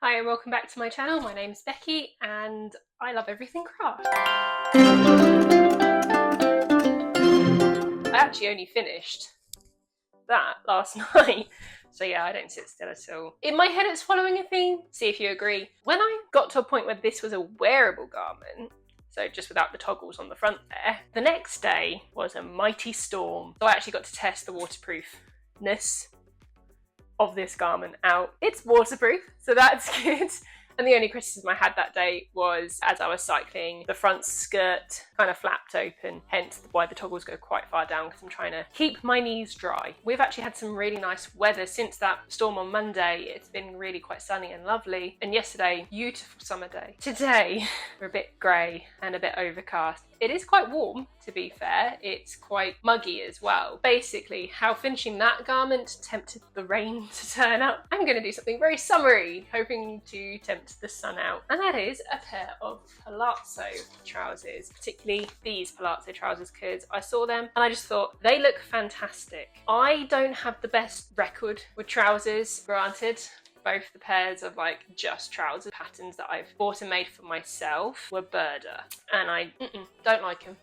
Hi and welcome back to my channel. My name's Becky and I love everything craft. I actually only finished that last night. So yeah, I don't sit still at all. In my head it's following a theme, see if you agree. When I got to a point where this was a wearable garment, so just without the toggles on the front there, the next day was a mighty storm. So I actually got to test the waterproofness of this garment out. It's waterproof, so that's good. And the only criticism I had that day was as I was cycling, the front skirt kind of flapped open, hence why the toggles go quite far down because I'm trying to keep my knees dry. We've actually had some really nice weather since that storm on Monday. It's been really quite sunny and lovely. And yesterday, beautiful summer day. Today, we're a bit grey and a bit overcast. It is quite warm, to be fair. It's quite muggy as well. Basically, how finishing that garment tempted the rain to turn up. I'm going to do something very summery, hoping to tempt the sun out. And that is a pair of palazzo trousers, particularly these palazzo trousers, because I saw them and I just thought they look fantastic. I don't have the best record with trousers, granted. Both the pairs of like just trouser patterns that I've bought and made for myself were Burda, and I don't like them,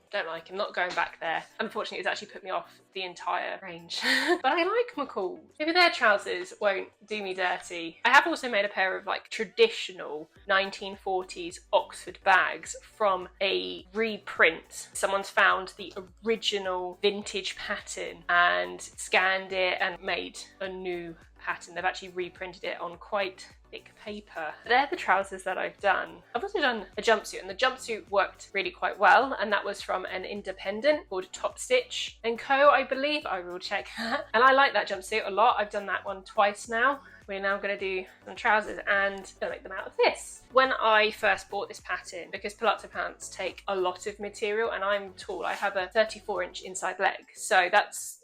not going back there. Unfortunately, it's actually put me off the entire range. But I like coord. Maybe their trousers won't do me dirty. I have also made a pair of like traditional 1940s Oxford bags from a reprint. Someone's found the original vintage pattern and scanned it and made a new pattern. They've actually reprinted it on quite thick paper. They're the trousers that I've done. I've also done a jumpsuit, and the jumpsuit worked really quite well, and that was from an independent called Top Stitch & Co, I believe. I will check that. And I like that jumpsuit a lot. I've done that one twice now. We're now going to do some trousers and gonna make them out of this. When I first bought this pattern, because palazzo pants take a lot of material and I'm tall, I have a 34-inch inside leg, so that's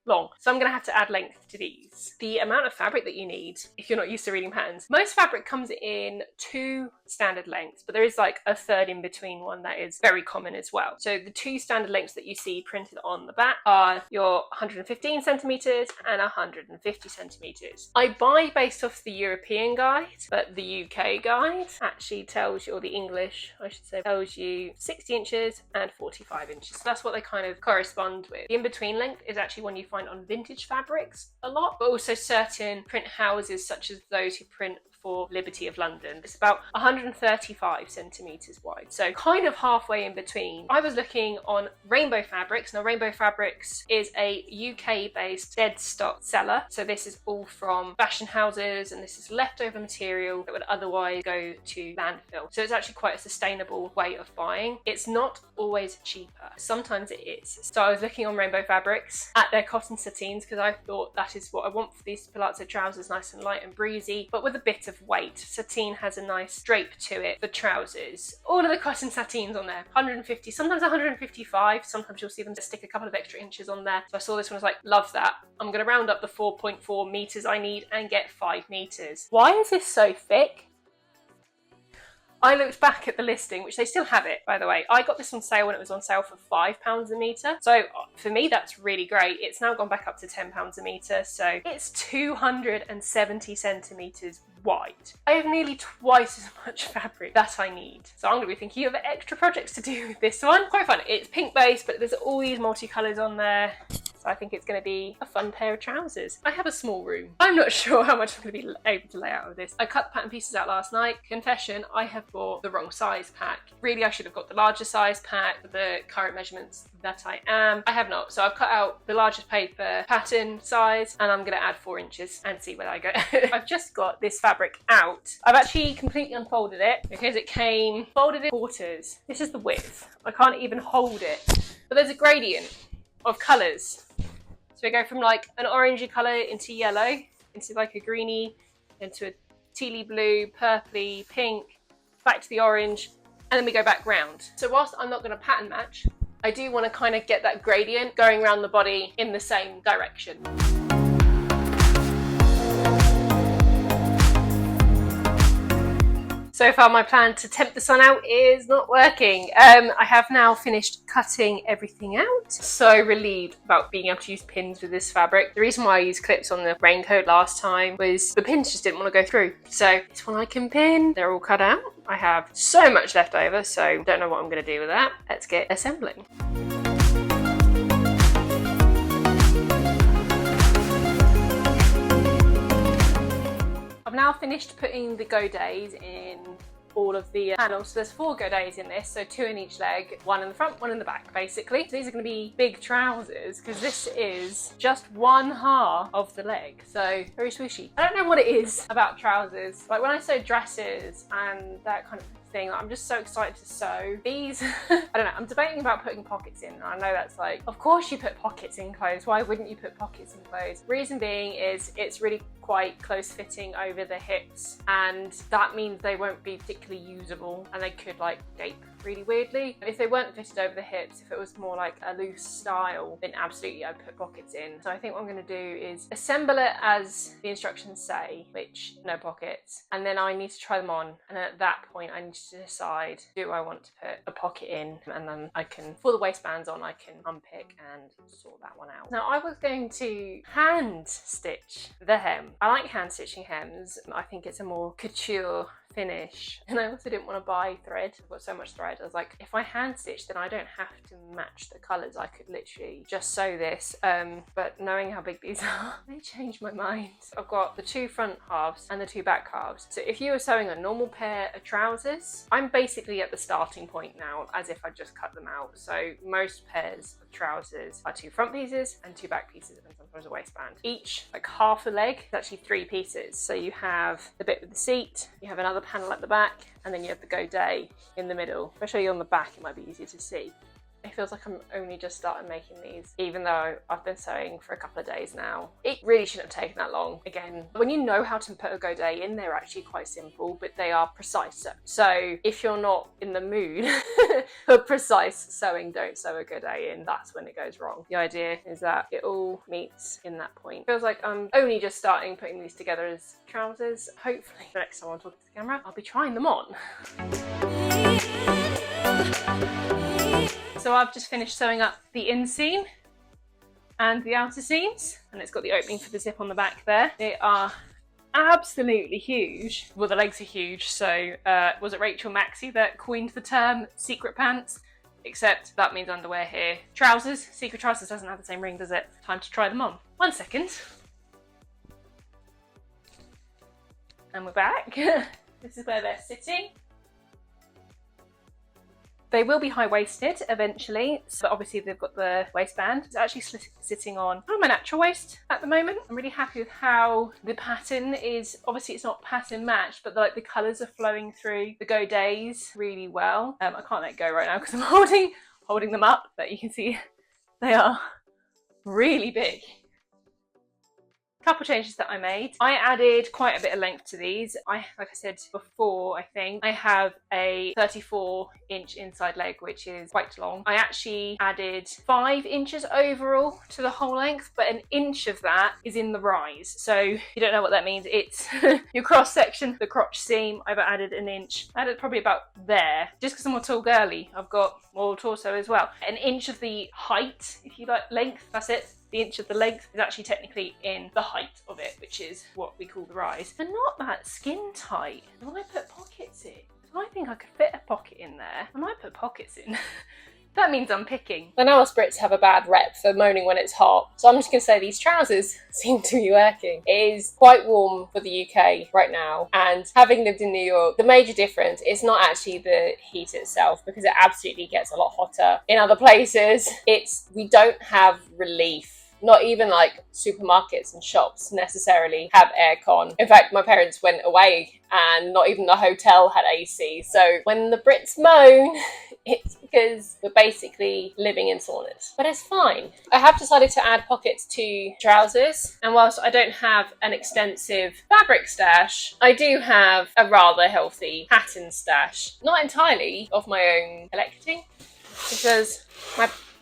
long. So I'm going to have to add length to these. The amount of fabric that you need, if you're not used to reading patterns, most fabric comes in 2 standard lengths, but there is like a third in between one that is very common as well. So the 2 standard lengths that you see printed on the back are your 115 centimeters and 150 centimeters. I buy based off the European guide, but the UK guide actually tells you, or the English, I should say, tells you 60 inches and 45 inches. So that's what they kind of correspond with. The in-between length is actually one you find on vintage fabrics a lot, but also certain print houses such as those who print for Liberty of London. It's about 135 centimeters wide, so kind of halfway in between. I was looking on Rainbow Fabrics. Now Rainbow Fabrics is a UK based dead stock seller, so this is all from fashion houses and this is leftover material that would otherwise go to landfill, so it's actually quite a sustainable way of buying. It's not always cheaper, sometimes it is. So I was looking on Rainbow Fabrics at their cotton sateens because I thought that is what I want for these palazzo trousers, nice and light and breezy but with a bit of weight. Sateen has a nice drape to it for trousers. All of the cotton sateens on there, 150, sometimes 155, sometimes you'll see them stick a couple of extra inches on there. So I saw this one, I was like, love that. I'm going to round up the 4.4 meters I need and get 5 meters. Why is this so thick? I looked back at the listing, which they still have it, by the way. I got this on sale when it was on sale for £5 a metre. So for me, that's really great. It's now gone back up to £10 a metre. So it's 270 centimetres wide. I have nearly twice as much fabric that I need. So I'm going to be thinking of extra projects to do with this one. Quite fun. It's pink based, but there's all these multicolours on there. I think it's going to be a fun pair of trousers. I have a small room. I'm not sure how much I'm going to be able to lay out of this. I cut the pattern pieces out last night. Confession, I have bought the wrong size pack. Really, I should have got the larger size pack for the current measurements that I am. I have not. So I've cut out the largest paper pattern size and I'm going to add 4 inches and see where I go. I've just got this fabric out. I've actually completely unfolded it because it came folded in quarters. This is the width. I can't even hold it. But there's a gradient of colours. So we go from like an orangey colour into yellow, into like a greeny, into a tealy blue, purpley, pink, back to the orange, and then we go back round. So whilst I'm not going to pattern match, I do want to kind of get that gradient going around the body in the same direction. So far my plan to tempt the sun out is not working. I have now finished cutting everything out. So relieved about being able to use pins with this fabric. The reason why I used clips on the raincoat last time was the pins just didn't want to go through. So this one I can pin. They're all cut out. I have so much left over, so don't know what I'm going to do with that. Let's get assembling. I've now finished putting the godets in all of the panels. So there's 4 godets in this, so 2 in each leg, 1 in the front, 1 in the back, basically. So these are going to be big trousers because this is just 1/2 of the leg, so very swishy. I don't know what it is about trousers. Like when I sew dresses and that kind of thing, I'm just so excited to sew these. I don't know, I'm debating about putting pockets in. I know that's like, of course you put pockets in clothes. Why wouldn't you put pockets in clothes? Reason being is it's really quite close fitting over the hips, and that means they won't be particularly usable and they could like gape really weirdly. If they weren't fitted over the hips, if it was more like a loose style, then absolutely I'd put pockets in. So I think what I'm going to do is assemble it as the instructions say, which no pockets, and then I need to try them on, and at that point I need to decide, do I want to put a pocket in, and then I can, for the waistbands on, I can unpick and sort that one out. Now I was going to hand stitch the hem. I like hand stitching hems. I think it's a more couture finish, and I also didn't want to buy thread. I've got so much thread. I was like, if I hand stitch, then I don't have to match the colours. I could literally just sew this, but knowing how big these are, they changed my mind. I've got the 2 front halves and the 2 back halves. So if you were sewing a normal pair of trousers, I'm basically at the starting point now, as if I just cut them out. So most pairs of trousers are 2 front pieces and 2 back pieces, and sometimes a waistband. Each, like half a leg, is actually 3 pieces. So you have the bit with the seat, you have another panel at the back, and then you have the godet in the middle. If I show you on the back, it might be easier to see. It feels like I'm only just started making these, even though I've been sewing for a couple of days now. It really shouldn't have taken that long. Again, when you know how to put a godet in, they're actually quite simple, but they are precise. So if you're not in the mood for precise sewing, don't sew a godet in. That's when it goes wrong. The idea is that it all meets in that point. Feels like I'm only just starting putting these together as trousers. Hopefully, the next time I'm talking to the camera, I'll be trying them on. So I've just finished sewing up the inseam and the outer seams, and it's got the opening for the zip on the back there. They are absolutely huge. Well, the legs are huge, so was it Rachel Maxey that coined the term secret pants? Except that means underwear here. Trousers, secret trousers doesn't have the same ring, does it? Time to try them on. 1 second. And we're back. This is where they're sitting. They will be high-waisted eventually, so obviously they've got the waistband. It's actually sitting on my natural waist at the moment. I'm really happy with how the pattern is. Obviously it's not pattern matched, but the colours are flowing through the godets really well. I can't let go right now because I'm holding them up, but you can see they are really big. Couple changes that I made. I added quite a bit of length to these. Like I said before, I think I have a 34-inch inside leg, which is quite long. I actually added 5 inches overall to the whole length, but 1 inch of that is in the rise. So you don't know what that means. It's your cross section, the crotch seam. I've added 1 inch. I added probably about there, just because I'm a tall girly. I've got more torso as well. 1 inch of the height, if you like, length, that's it. The inch of the length is actually technically in the height of it, which is what we call the rise. They're not that skin tight. When I put pockets in, I think I could fit a pocket in there. When I put pockets in, that means I'm picking. I know us Brits have a bad rep for moaning when it's hot, so I'm just going to say these trousers seem to be working. It is quite warm for the UK right now, and having lived in New York, the major difference is not actually the heat itself, because it absolutely gets a lot hotter in other places. We don't have relief. Not even like supermarkets and shops necessarily have aircon. In fact, my parents went away and not even the hotel had AC. So when the Brits moan, it's because we're basically living in saunas. But it's fine. I have decided to add pockets to trousers. And whilst I don't have an extensive fabric stash, I do have a rather healthy pattern stash. Not entirely of my own collecting, because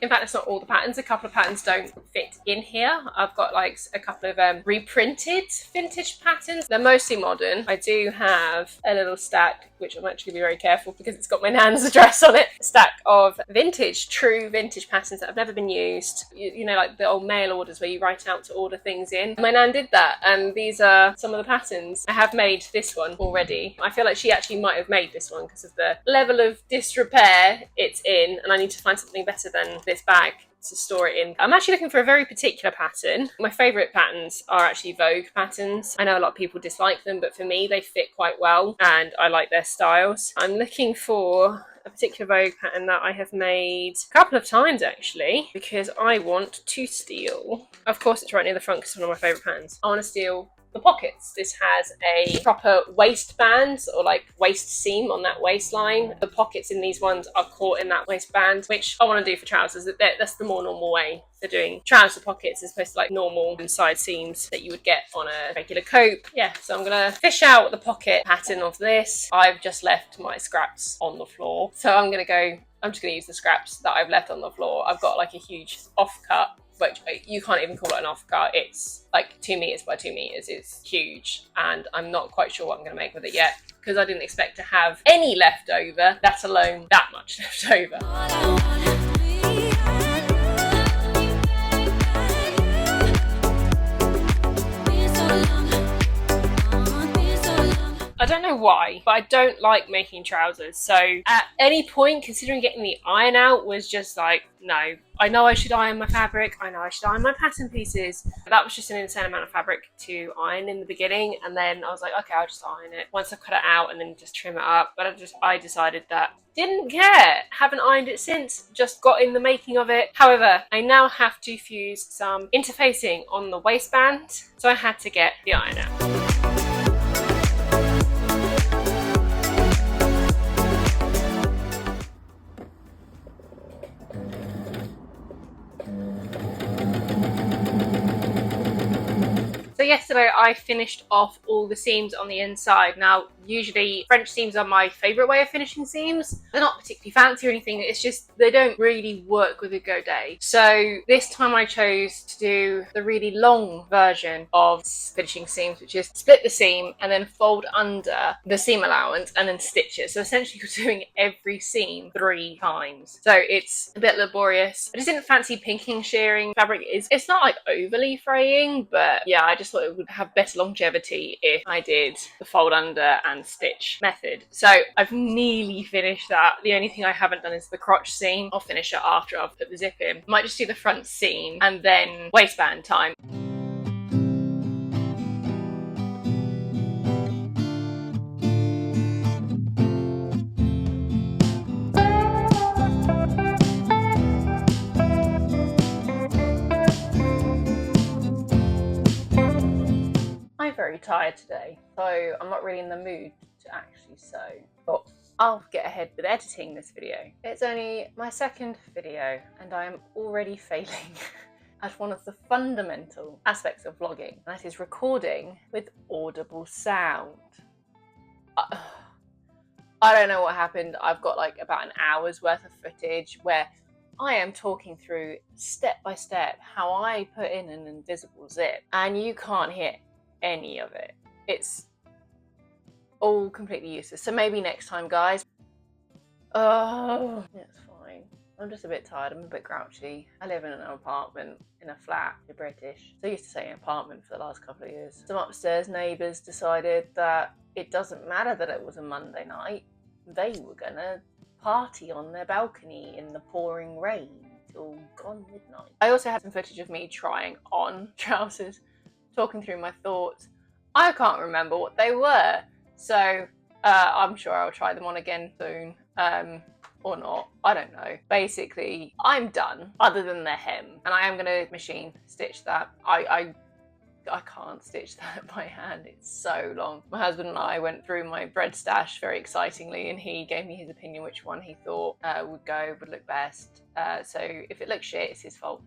In fact, it's not all the patterns. A couple of patterns don't fit in here. I've got like a couple of reprinted vintage patterns. They're mostly modern. I do have a little stack, which I'm actually going to be very careful because it's got my nan's address on it. A stack of vintage, true vintage patterns that have never been used. You know, like the old mail orders where you write out to order things in. My nan did that, and these are some of the patterns. I have made this one already. I feel like she actually might have made this one because of the level of disrepair it's in, and I need to find something better than this bag to store it in. I'm actually looking for a very particular pattern. My favourite patterns are actually Vogue patterns. I know a lot of people dislike them, but for me they fit quite well and I like their styles. I'm looking for a particular Vogue pattern that I have made a couple of times actually, because I want to steal. Of course it's right near the front because it's one of my favourite patterns. I want to steal the pockets. This has a proper waistband or like waist seam on that waistline. The pockets in these ones are caught in that waistband, which I want to do for trousers. That's the more normal way for doing trouser pockets as opposed to like normal side seams that you would get on a regular coat. Yeah, so I'm gonna fish out the pocket pattern of this. I've just left my scraps on the floor, so I'm just gonna use the scraps that I've left on the floor. I've got like a huge offcut, which you can't even call it an offcut. It's like 2 meters by 2 meters. It's huge, and I'm not quite sure what I'm going to make with it yet because I didn't expect to have any left over, let alone that much left over. I don't know why, but I don't like making trousers. So at any point, considering getting the iron out was just like, no. I know I should iron my fabric. I know I should iron my pattern pieces. That was just an insane amount of fabric to iron in the beginning. And then I was like, okay, I'll just iron it once I cut it out and then just trim it up. But I decided that didn't care. Haven't ironed it since, just got in the making of it. However, I now have to fuse some interfacing on the waistband. So I had to get the iron out. So yesterday I finished off all the seams on the inside. Now, usually French seams are my favourite way of finishing seams. They're not particularly fancy or anything, it's just they don't really work with a godet. So this time I chose to do the really long version of finishing seams, which is split the seam and then fold under the seam allowance and then stitch it. So essentially you're doing every seam 3 times. So it's a bit laborious. I just didn't fancy pinking shearing fabric. It's not like overly fraying, but yeah, I just thought it would have better longevity if I did the fold under and stitch method. So I've nearly finished that. The only thing I haven't done is the crotch seam. I'll finish it after I've put the zip in. Might just do the front seam and then waistband time. I'm very tired today, so I'm not really in the mood to actually sew, but I'll get ahead with editing this video. It's only my second video and I am already failing at one of the fundamental aspects of vlogging, and that is recording with audible sound. I don't know what happened. I've got like about an hour's worth of footage where I am talking through step by step how I put in an invisible zip, and you can't hear any of it. It's all completely useless. So maybe next time, guys. Oh, it's fine. I'm just a bit tired. I'm a bit grouchy. I live in an apartment, in a flat. You're British. So I used to say apartment for the last couple of years. Some upstairs neighbours decided that it doesn't matter that it was a Monday night. They were gonna party on their balcony in the pouring rain till gone midnight. I also had some footage of me trying on trousers, talking through my thoughts. I can't remember what they were, so I'm sure I'll try them on again soon, or not, I don't know. Basically, I'm done, other than the hem, and I am going to machine stitch that. I can't stitch that by hand, it's so long. My husband and I went through my bread stash very excitingly, and he gave me his opinion which one he thought would look best. So if it looks shit, it's his fault.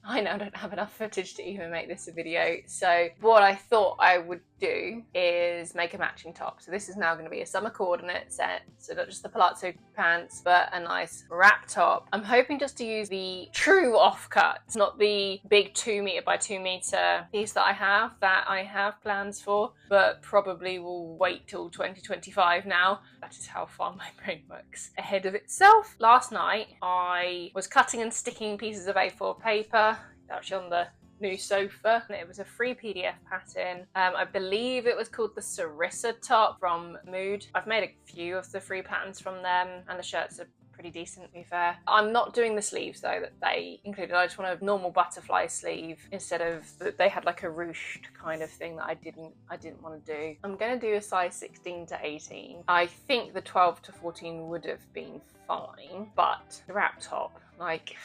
I now don't have enough footage to even make this a video, so what I thought I would do is make a matching top. So this is now going to be a summer coordinate set, so not just the palazzo pants but a nice wrap top. I'm hoping just to use the true offcut, not the big 2 meter by 2 meter piece that I have plans for, but probably will wait till 2025 now. That is how far my brain works ahead of itself. Last night I was cutting and sticking pieces of A4 paper actually on the new sofa. It was a free PDF pattern. I believe it was called the Sarissa top from Mood. I've made a few of the free patterns from them, and the shirts are pretty decent, to be fair. I'm not doing the sleeves though that they included. I just want a normal butterfly sleeve instead of they had like a ruched kind of thing that I didn't want to do. I'm gonna do a size 16 to 18. I think the 12 to 14 would have been fine, but the wrap top, like,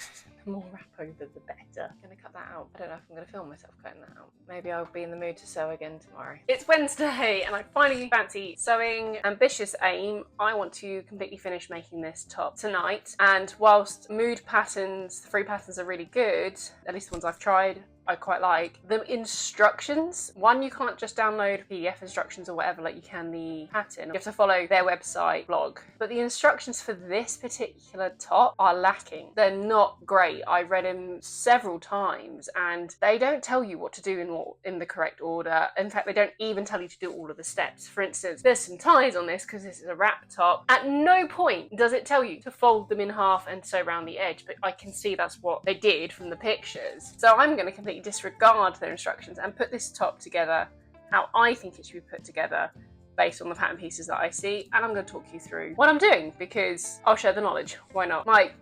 the more wrap over the better. I'm gonna cut that out. I don't know if I'm gonna film myself cutting that out. Maybe I'll be in the mood to sew again tomorrow. It's Wednesday and I finally fancy sewing. Ambitious aim. I want to completely finish making this top tonight. And whilst Mood patterns, the free patterns are really good, at least the ones I've tried, I quite like. The instructions, one, you can't just download PDF instructions or whatever like you can the pattern. You have to follow their website blog. But the instructions for this particular top are lacking. They're not great. I read them several times and they don't tell you what to do in the correct order. In fact, they don't even tell you to do all of the steps. For instance, there's some ties on this because this is a wrap top. At no point does it tell you to fold them in half and sew around the edge, but I can see that's what they did from the pictures. So I'm going to completely disregard their instructions and put this top together how I think it should be put together based on the pattern pieces that I see, and I'm going to talk you through what I'm doing because I'll share the knowledge. Why not? Might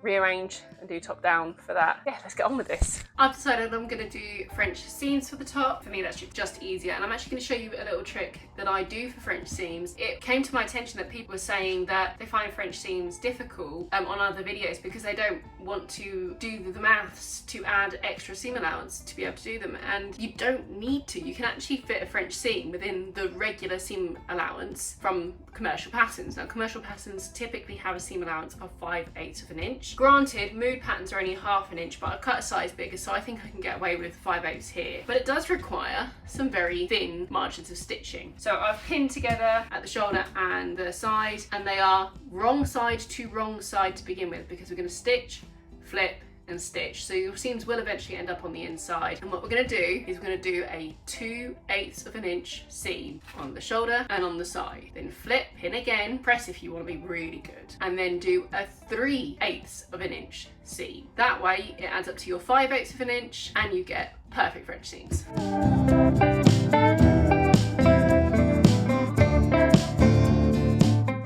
rearrange and do top down for that. Yeah, let's get on with this. I've decided I'm going to do French seams for the top. For me that's just easier, and I'm actually going to show you a little trick that I do for French seams. It came to my attention that people were saying that they find French seams difficult on other videos because they don't want to do the maths to add extra seam allowance to be able to do them, and you don't need to. You can actually fit a French seam within the regular seam allowance from commercial patterns. Now commercial patterns typically have a seam allowance of 5/8 of an inch. Granted, Mood patterns are only 1/2 an inch, but I've cut a size bigger, so I think I can get away with 5/8 here. But it does require some very thin margins of stitching. So I've pinned together at the shoulder and the side, and they are wrong side to wrong side to begin with because we're going to stitch, flip, and stitch. So your seams will eventually end up on the inside. And what we're going to do is we're going to do a 2/8 of an inch seam on the shoulder and on the side. Then flip, pin again, press if you want to be really good, and then do a 3/8 of an inch seam. That way it adds up to your 5/8 of an inch and you get perfect French seams.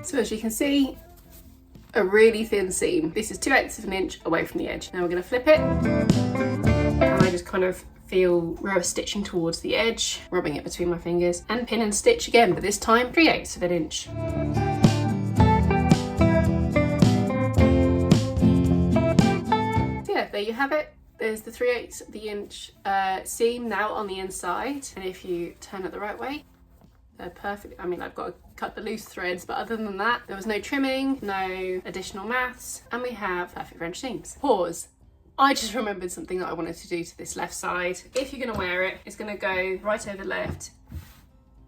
So as you can see, a really thin seam. This is 2/8 of an inch away from the edge. Now we're going to flip it, and I just kind of feel where I was stitching towards the edge, rubbing it between my fingers, and pin and stitch again, but this time 3/8 of an inch. So yeah, there you have it. There's the 3/8 of the inch seam now on the inside, and if you turn it the right way, they're perfect. I mean, I've got to cut the loose threads, but other than that, there was no trimming, no additional maths, and we have perfect French seams. Pause. I just remembered something that I wanted to do to this left side. If you're going to wear it, it's going to go right over left.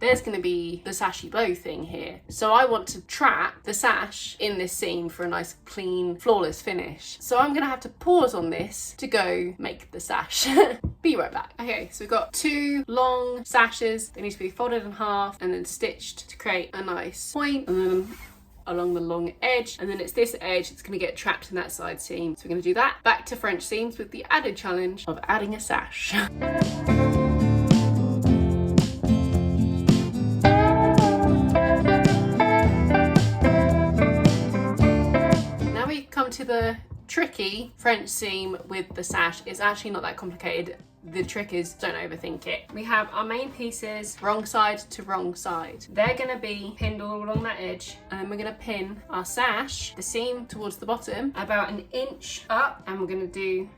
There's going to be the sashy bow thing here. So I want to trap the sash in this seam for a nice, clean, flawless finish. So I'm going to have to pause on this to go make the sash. Be right back. Okay, so we've got 2 long sashes. They need to be folded in half and then stitched to create a nice point, and then along the long edge, and then it's this edge that's going to get trapped in that side seam. So we're going to do that. Back to French seams with the added challenge of adding a sash. Come to the tricky French seam with the sash. It's actually not that complicated. The trick is don't overthink it. We have our main pieces wrong side to wrong side. They're going to be pinned all along that edge, and then we're going to pin our sash, the seam towards the bottom, about 1 inch up, and we're going to do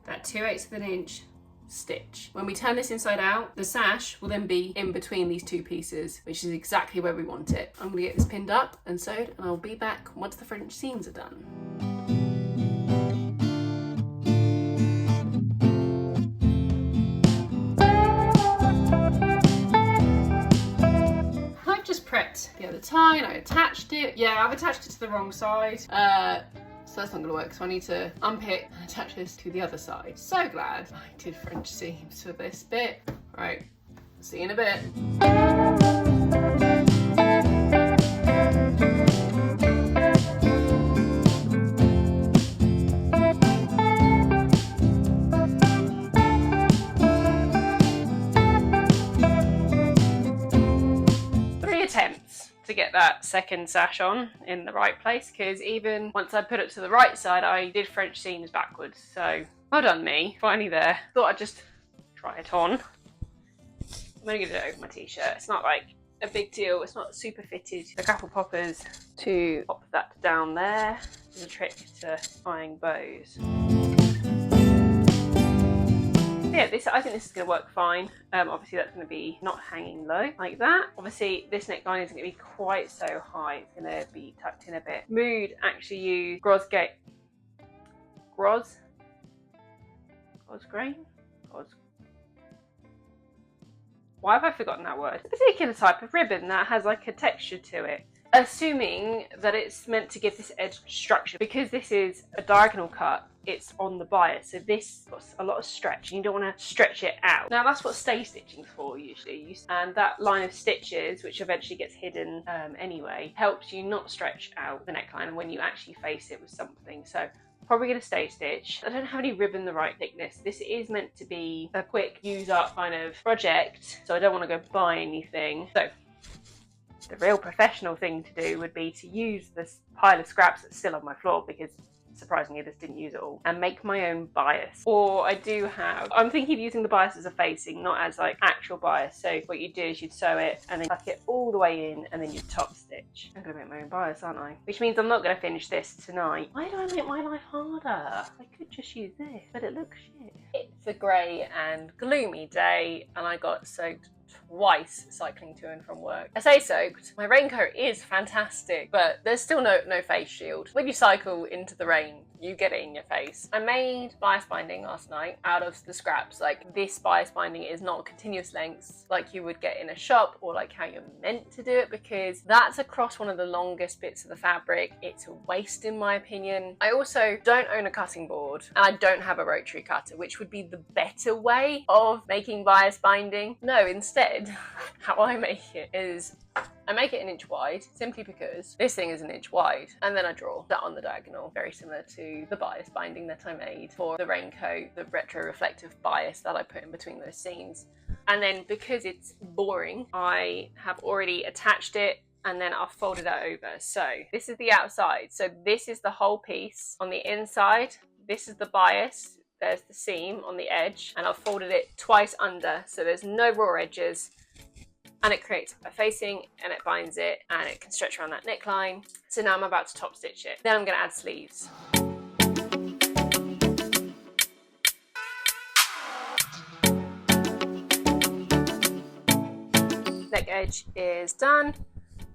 that 2/8 of an inch stitch. When we turn this inside out, the sash will then be in between these 2 pieces, which is exactly where we want it. I'm going to get this pinned up and sewed, and I'll be back once the French seams are done. prepped the other tie and I attached it. Yeah, I've attached it to the wrong side. So that's not gonna work, so I need to unpick and attach this to the other side. So glad I did French seams for this bit. Right, see you in a bit. 3 attempts to get that second sash on in the right place, because even once I put it to the right side, I did French seams backwards. So well done me, finally there. Thought I'd just try it on. I'm only gonna do it over my t-shirt. It's not like a big deal. It's not super fitted. A couple poppers to pop that down there. There's a trick to tying bows. Yeah, I think this is going to work fine. Obviously that's going to be not hanging low like that. Obviously this neckline isn't going to be quite so high. It's going to be tucked in a bit. Mood actually use gauze grain? Why have I forgotten that word? A particular type of ribbon that has like a texture to it. Assuming that it's meant to give this edge structure, because this is a diagonal cut, it's on the bias, so this got a lot of stretch and you don't want to stretch it out. Now that's what stay stitching is for usually, and that line of stitches, which eventually gets hidden anyway, helps you not stretch out the neckline when you actually face it with something. So probably going to stay stitch. I don't have any ribbon the right thickness. This is meant to be a quick use up kind of project, so I don't want to go buy anything. So the real professional thing to do would be to use this pile of scraps that's still on my floor, because surprisingly this didn't use it all, and make my own bias. Or I'm thinking of using the bias as a facing, not as like actual bias. So what you do is you'd sew it and then tuck it all the way in and then you top stitch. I'm gonna make my own bias, aren't I? Which means I'm not gonna finish this tonight. Why do I make my life harder? I could just use this, but it looks shit. It's a grey and gloomy day and I got soaked twice cycling to and from work. I say soaked, my raincoat is fantastic, but there's still no face shield. When you cycle into the rain, you get it in your face. I made bias binding last night out of the scraps. Like, this bias binding is not continuous lengths like you would get in a shop, or like how you're meant to do it, because that's across one of the longest bits of the fabric. It's a waste in my opinion. I also don't own a cutting board and I don't have a rotary cutter, which would be the better way of making bias binding. No, instead, how I make it is I make it 1 inch wide, simply because this thing is 1 inch wide, and then I draw that on the diagonal, very similar to the bias binding that I made for the raincoat, the retro reflective bias that I put in between those seams. And then because it's boring, I have already attached it and then I'll fold it over. So this is the outside. So this is the whole piece. On the inside, this is the bias. There's the seam on the edge, and I've folded it twice under, so there's no raw edges. And it creates a facing and it binds it and it can stretch around that neckline. So now I'm about to top stitch it. Then I'm going to add sleeves. Neck edge is done.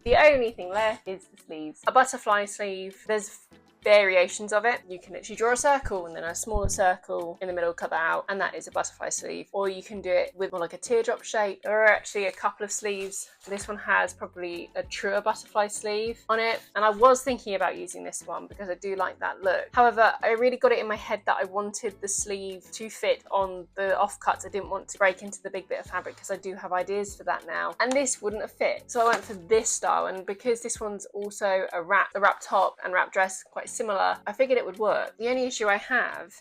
The only thing left is the sleeves. A butterfly sleeve. There's variations of it. You can literally draw a circle and then a smaller circle in the middle, cut that out, and that is a butterfly sleeve. Or you can do it with more like a teardrop shape. There are actually a couple of sleeves. This one has probably a truer butterfly sleeve on it, and I was thinking about using this one because I do like that look. However, I really got it in my head that I wanted the sleeve to fit on the offcuts. I didn't want to break into the big bit of fabric, because I do have ideas for that now, and this wouldn't have fit. So I went for this style, and because this one's also a wrap top and wrap dress, quite similar, I figured it would work. The only issue I have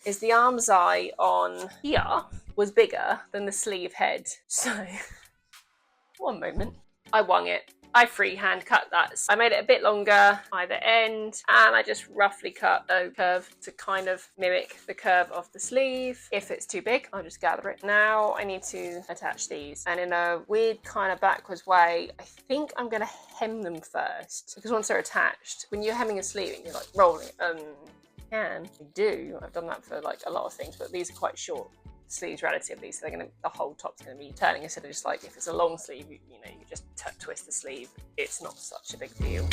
is the arm's eye on here was bigger than the sleeve head. So, one moment. I wung it. I freehand cut that. I made it a bit longer either end, and I just roughly cut a curve to kind of mimic the curve of the sleeve. If it's too big, I'll just gather it. Now I need to attach these, and in a weird kind of backwards way, I think I'm going to hem them first, because once they're attached, when you're hemming a sleeve and you're like rolling, you do. I've done that for like a lot of things, but these are quite short sleeves relatively, so the whole top's going to be turning, instead of just like, if it's a long sleeve, you just twist the sleeve. It's not such a big deal.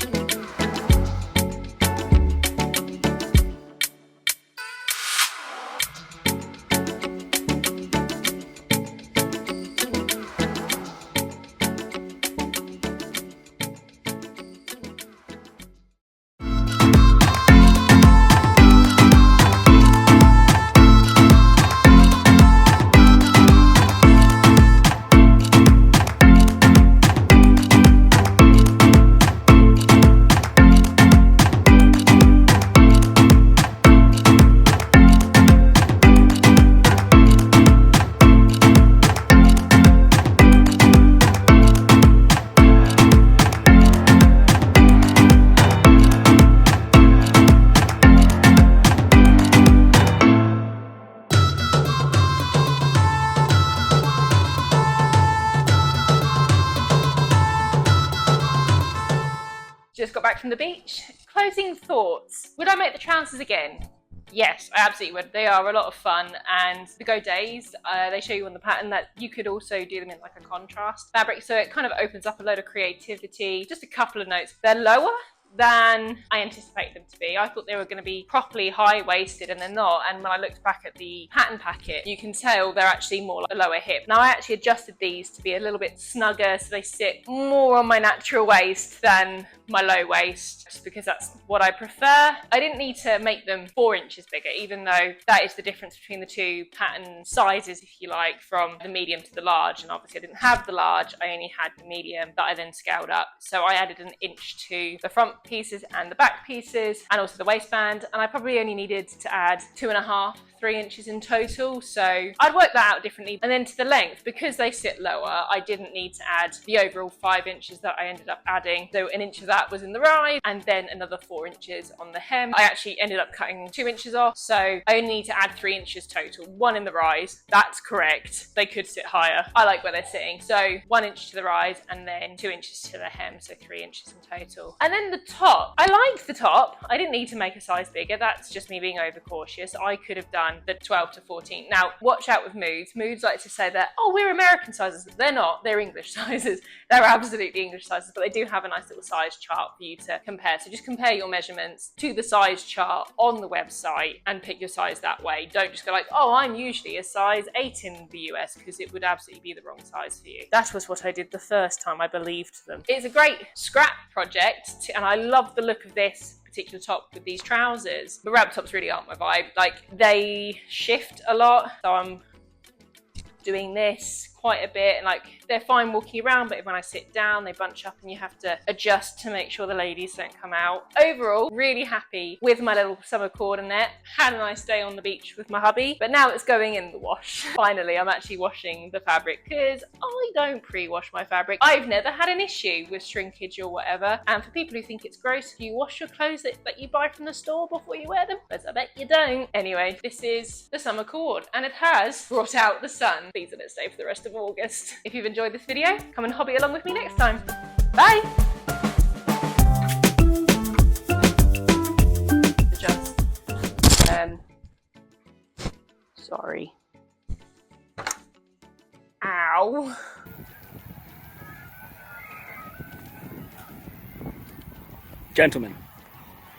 Just got back from the beach. Closing thoughts. Would I make the trousers again? Yes, I absolutely would. They are a lot of fun, and the Go Days, they show you on the pattern that you could also do them in like a contrast fabric, so it kind of opens up a load of creativity. Just a couple of notes. They're lower than I anticipated them to be. I thought they were going to be properly high-waisted, and they're not. And when I looked back at the pattern packet, you can tell they're actually more like a lower hip. Now I actually adjusted these to be a little bit snugger, so they sit more on my natural waist than my low waist, just because that's what I prefer. I didn't need to make them 4 inches bigger, even though that is the difference between the two pattern sizes, if you like, from the medium to the large. And obviously I didn't have the large, I only had the medium that I then scaled up. So I added an inch to the front pieces and the back pieces, and also the waistband, and I probably only needed to add 2.5, 3 inches in total, so I'd work that out differently. And then to the length, because they sit lower, I didn't need to add the overall 5 inches that I ended up adding. So an inch of that was in the rise, and then another 4 inches on the hem. I actually ended up cutting 2 inches off, so I only need to add 3 inches total. 1 in the rise, that's correct. They could sit higher. I like where they're sitting. So 1 inch to the rise, and then 2 inches to the hem, so 3 inches in total. And then the top, I like the top. I didn't need to make a size bigger. That's just me being overcautious. I could have done the 12 to 14. Now, watch out with moods. Moods like to say that, oh, we're American sizes. They're not. They're English sizes. They're absolutely English sizes, but they do have a nice little size chart for you to compare. So just compare your measurements to the size chart on the website and pick your size that way. Don't just go like, oh, I'm usually a size 8 in the US, because it would absolutely be the wrong size for you. That was what I did the first time I believed them. It's a great scrap project, and I love the look of this particular top with these trousers. But wrap tops really aren't my vibe. Like, they shift a lot, so I'm doing this quite a bit, and like, they're fine walking around, but when I sit down they bunch up and you have to adjust to make sure the ladies don't come out. Overall, really happy with my little summer coordinate. Had a nice day on the beach with my hubby, but now it's going in the wash. Finally, I'm actually washing the fabric, because I don't pre-wash my fabric. I've never had an issue with shrinkage or whatever, and for people who think it's gross, you wash your clothes that you buy from the store before you wear them, but I bet you don't. Anyway, this is the summer cord, and it has brought out the sun. Please let it stay for the rest of August. If you've enjoyed this video, come and hobby along with me next time. Bye! Sorry. Ow. Gentlemen,